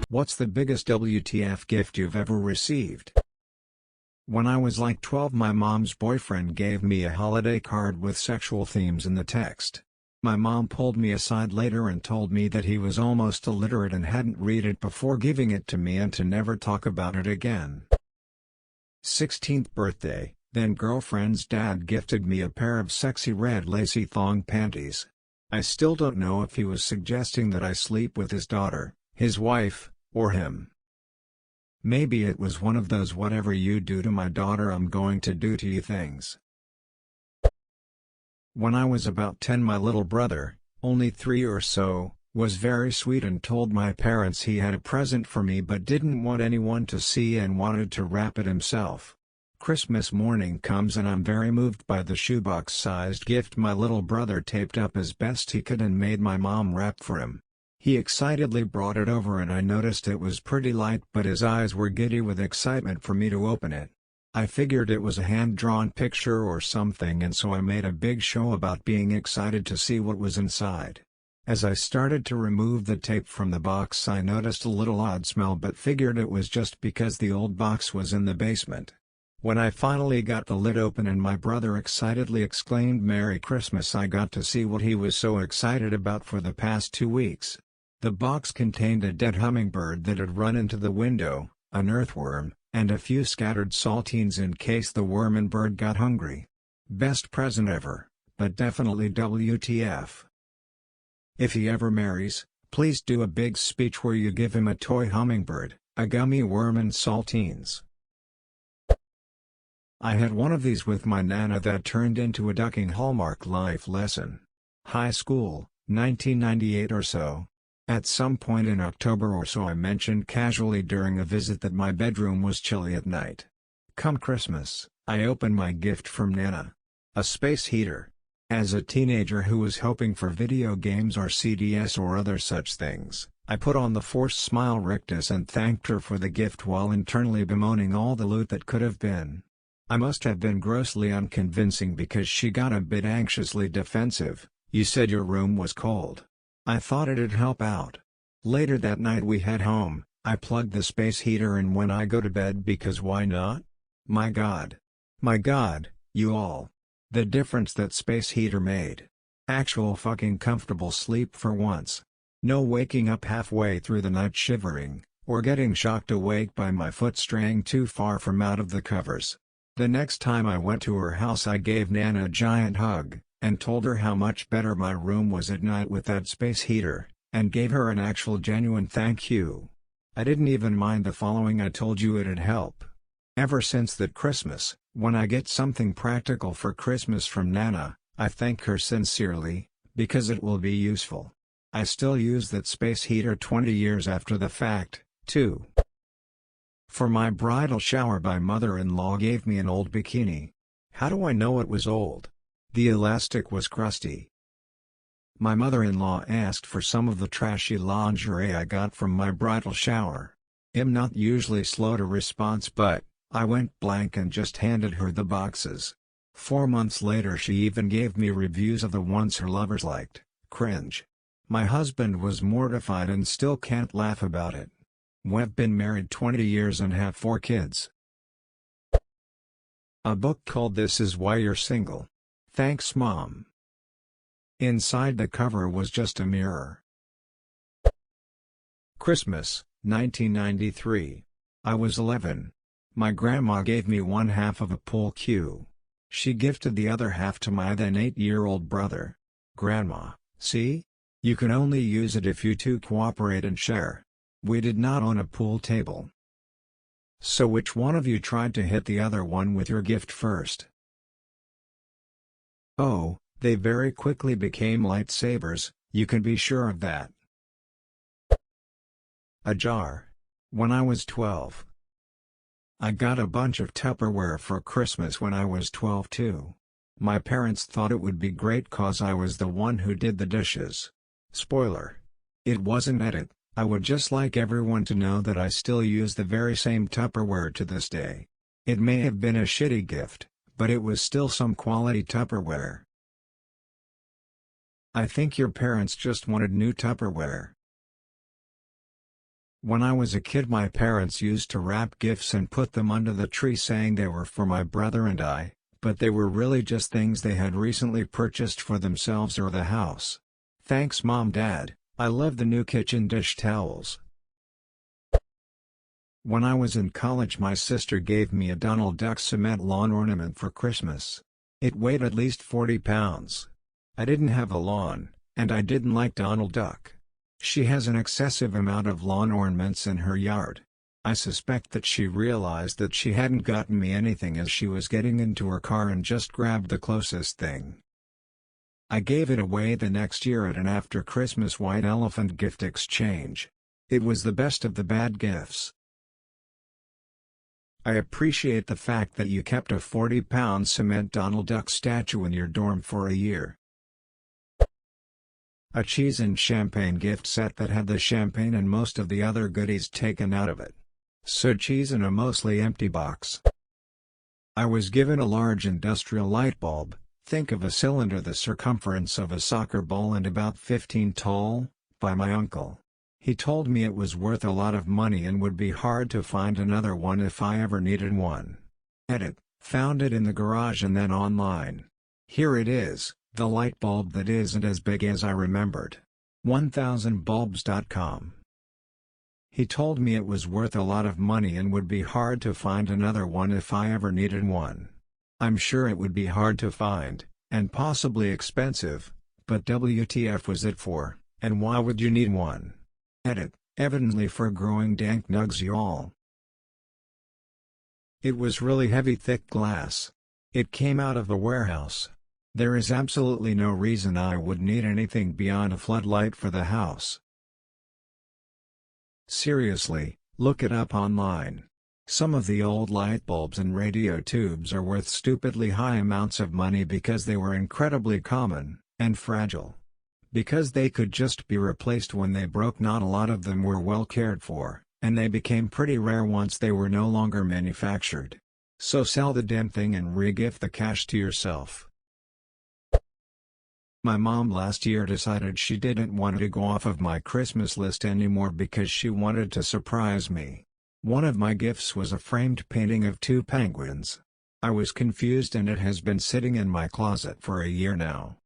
What's the biggest WTF gift you've ever received? When I was like 12, my mom's boyfriend gave me a holiday card with sexual themes in the text. My mom pulled me aside later and told me that he was almost illiterate and hadn't read it before giving it to me and to never talk about it again. 16th birthday, then girlfriend's dad gifted me a pair of sexy red lacy thong panties. I still don't know if he was suggesting that I sleep with his daughter, his wife, or him. Maybe it was one of those "whatever you do to my daughter I'm going to do to you" things. When I was about 10, my little brother, only 3 or so, was very sweet and told my parents he had a present for me but didn't want anyone to see and wanted to wrap it himself. Christmas morning comes and I'm very moved by the shoebox-sized gift my little brother taped up as best he could and made my mom wrap for him. He excitedly brought it over and I noticed it was pretty light, but his eyes were giddy with excitement for me to open it. I figured it was a hand-drawn picture or something, and so I made a big show about being excited to see what was inside. As I started to remove the tape from the box, I noticed a little odd smell but figured it was just because the old box was in the basement. When I finally got the lid open and my brother excitedly exclaimed "Merry Christmas," I got to see what he was so excited about for the past 2 weeks. The box contained a dead hummingbird that had run into the window, an earthworm, and a few scattered saltines in case the worm and bird got hungry. Best present ever, but definitely WTF. If he ever marries, please do a big speech where you give him a toy hummingbird, a gummy worm and saltines. I had one of these with my Nana that turned into a ducking Hallmark life lesson. High school, 1998 or so. At some point in October or so I mentioned casually during a visit that my bedroom was chilly at night. Come Christmas, I opened my gift from Nana. A space heater. As a teenager who was hoping for video games or CDs or other such things, I put on the forced smile rictus and thanked her for the gift while internally bemoaning all the loot that could have been. I must have been grossly unconvincing because she got a bit anxiously defensive. "You said your room was cold. I thought it'd help out." Later that night we head home, I plug the space heater in when I go to bed because why not? My God, you all. The difference that space heater made. Actual fucking comfortable sleep for once. No waking up halfway through the night shivering, or getting shocked awake by my foot straying too far from out of the covers. The next time I went to her house I gave Nana a giant hug, and told her how much better my room was at night with that space heater, and gave her an actual genuine thank you. I didn't even mind the following: "I told you it'd help." Ever since that Christmas, when I get something practical for Christmas from Nana, I thank her sincerely, because it will be useful. I still use that space heater 20 years after the fact, too. For my bridal shower, my mother-in-law gave me an old bikini. How do I know it was old? The elastic was crusty. My mother-in-law asked for some of the trashy lingerie I got from my bridal shower. I'm not usually slow to response, but I went blank and just handed her the boxes. 4 months later she even gave me reviews of the ones her lovers liked. Cringe. My husband was mortified and still can't laugh about it. We've been married 20 years and have 4 kids. A book called "This Is Why You're Single." Thanks Mom. Inside the cover was just a mirror. Christmas, 1993. I was 11. My grandma gave me one half of a pool cue. She gifted the other half to my then 8-year-old brother. Grandma, see? You can only use it if you two cooperate and share. We did not own a pool table. So which one of you tried to hit the other one with your gift first? Oh, they very quickly became lightsabers, you can be sure of that. A jar. When I was 12. I got a bunch of Tupperware for Christmas when I was 12 too. My parents thought it would be great cause I was the one who did the dishes. Spoiler. It wasn't it. I would just like everyone to know that I still use the very same Tupperware to this day. It may have been a shitty gift, but it was still some quality Tupperware. I think your parents just wanted new Tupperware. When I was a kid, my parents used to wrap gifts and put them under the tree saying they were for my brother and I, but they were really just things they had recently purchased for themselves or the house. Thanks Mom Dad, I love the new kitchen dish towels. When I was in college, my sister gave me a Donald Duck cement lawn ornament for Christmas. It weighed at least 40 pounds. I didn't have a lawn, and I didn't like Donald Duck. She has an excessive amount of lawn ornaments in her yard. I suspect that she realized that she hadn't gotten me anything as she was getting into her car and just grabbed the closest thing. I gave it away the next year at an after-Christmas white elephant gift exchange. It was the best of the bad gifts. I appreciate the fact that you kept a 40-pound cement Donald Duck statue in your dorm for a year. A cheese and champagne gift set that had the champagne and most of the other goodies taken out of it. So cheese in a mostly empty box. I was given a large industrial light bulb, think of a cylinder the circumference of a soccer ball and about 15 tall, by my uncle. He told me it was worth a lot of money and would be hard to find another one if I ever needed one. Edit, found it in the garage and then online. Here it is, the light bulb that isn't as big as I remembered. 1000bulbs.com. He told me it was worth a lot of money and would be hard to find another one if I ever needed one. I'm sure it would be hard to find, and possibly expensive, but WTF was it for, and why would you need one? Edit, evidently for growing dank nugs y'all. It was really heavy thick glass. It came out of a warehouse. There is absolutely no reason I would need anything beyond a floodlight for the house. Seriously, look it up online. Some of the old light bulbs and radio tubes are worth stupidly high amounts of money because they were incredibly common, and fragile. Because they could just be replaced when they broke, not a lot of them were well cared for, and they became pretty rare once they were no longer manufactured. So sell the damn thing and re-gift the cash to yourself. My mom last year decided she didn't want to go off of my Christmas list anymore because she wanted to surprise me. One of my gifts was a framed painting of 2 penguins. I was confused and it has been sitting in my closet for a year now.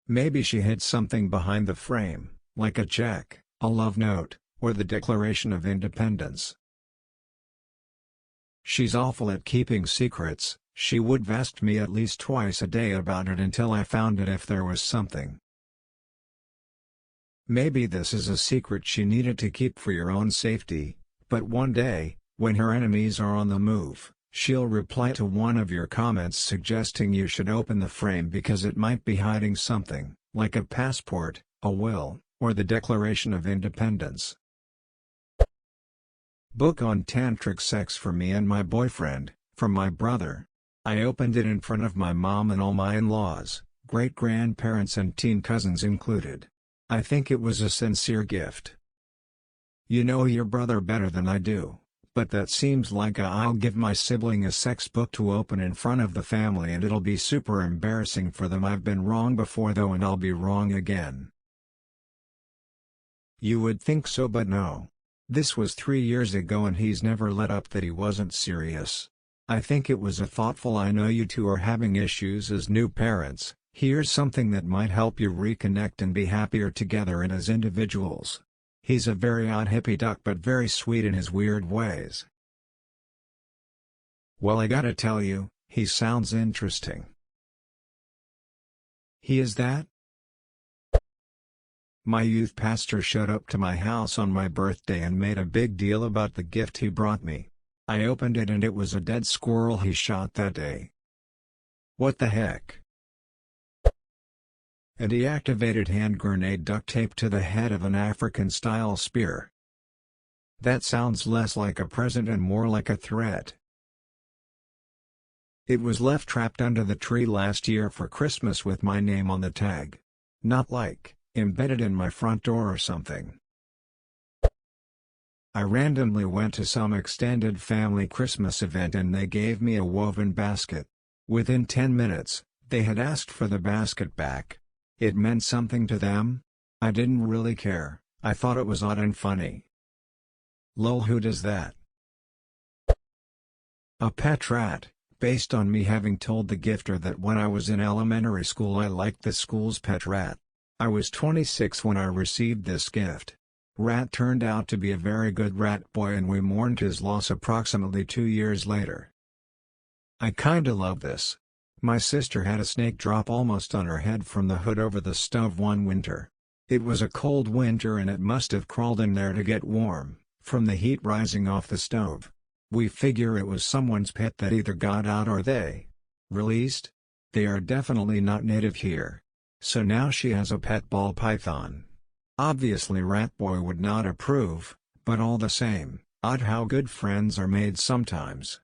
Maybe she hid something behind the frame, like a check, a love note, or the Declaration of Independence. She's awful at keeping secrets. She would ask me at least twice a day about it until I found it if there was something. Maybe this is a secret she needed to keep for your own safety, but one day, when her enemies are on the move, she'll reply to one of your comments suggesting you should open the frame because it might be hiding something, like a passport, a will, or the Declaration of Independence. Book on tantric sex for me and my boyfriend, from my brother. I opened it in front of my mom and all my in-laws, great-grandparents and teen cousins included. I think it was a sincere gift. You know your brother better than I do, but that seems like I'll give my sibling a sex book to open in front of the family and it'll be super embarrassing for them. I've been wrong before though and I'll be wrong again. You would think so, but no. This was 3 years ago and he's never let up that he wasn't serious. I think it was a thoughtful "I know you two are having issues as new parents, here's something that might help you reconnect and be happier together and as individuals." He's a very odd hippie duck but very sweet in his weird ways. Well, I gotta tell you, he sounds interesting. He is that? My youth pastor showed up to my house on my birthday and made a big deal about the gift he brought me. I opened it and it was a dead squirrel he shot that day. What the heck? A deactivated hand grenade duct taped to the head of an African-style spear. That sounds less like a present and more like a threat. It was left trapped under the tree last year for Christmas with my name on the tag. Not like, embedded in my front door or something. I randomly went to some extended family Christmas event and they gave me a woven basket. Within 10 minutes, they had asked for the basket back. It meant something to them? I didn't really care, I thought it was odd and funny. Lol, who does that? A pet rat, based on me having told the gifter that when I was in elementary school I liked the school's pet rat. I was 26 when I received this gift. Rat turned out to be a very good rat boy and we mourned his loss approximately 2 years later. I kinda love this. My sister had a snake drop almost on her head from the hood over the stove one winter. It was a cold winter and it must have crawled in there to get warm, from the heat rising off the stove. We figure it was someone's pet that either got out or they released. They are definitely not native here. So now she has a pet ball python. Obviously Ratboy would not approve, but all the same, odd how good friends are made sometimes.